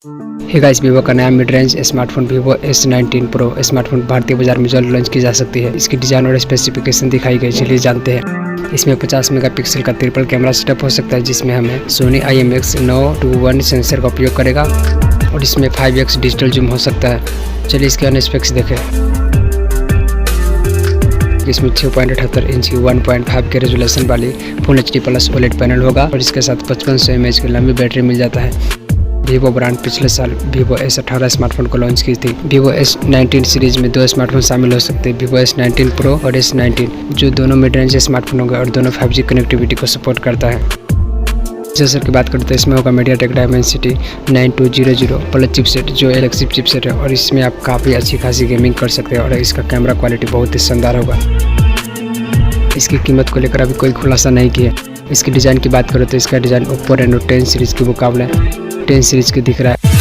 Hey guys, Vivo का नया mid range smartphone Vivo S19 Pro smartphone भारतीय बाजार में जल्द लॉन्च की जा सकती है। इसकी डिजाइन और स्पेसिफिकेशन दिखाई गई, चलिए जानते हैं। इसमें 50 मेगापिक्सल का ट्रिपल कैमरा सेटअप हो सकता है, जिसमें हमें Sony IMX921 सेंसर का उपयोग करेगा और इसमें 5x डिजिटल जूम हो सकता है। चलिए इसके अन्य स्पेक्स देखें। इसमें 6.78 इंच की 1.5 के रेजोल्यूशन वाली full HD plus OLED panel होगा और इसके साथ 5500 mAh की लंबी बैटरी मिल जाता है। Vivo ब्रांड पिछले साल Vivo S18 स्मार्टफोन को लॉन्च की थी। Vivo S19 सीरीज में 2 स्मार्टफोन शामिल हो सकते हैं, Vivo S19 Pro और S19, जो दोनों मिड रेंज स्मार्टफोन होंगे और दोनों 5G कनेक्टिविटी को सपोर्ट करता है। प्रोसेसर की बात करते हैं, इसमें होगा MediaTek Dimensity 9200 प्लस चिपसेट, जो फ्लैगशिप चिपसेट है और इसमें आप काफ़ी अच्छी खासी गेमिंग कर सकते हैं और इसका कैमरा क्वालिटी बहुत ही शानदार होगा। इसकी कीमत को लेकर अभी कोई खुलासा नहीं किया। इसकी डिज़ाइन की बात करें तो इसका डिज़ाइन Oppo Reno 10 सीरीज़ के मुकाबले 10 सीरीज़ की दिख रहा है।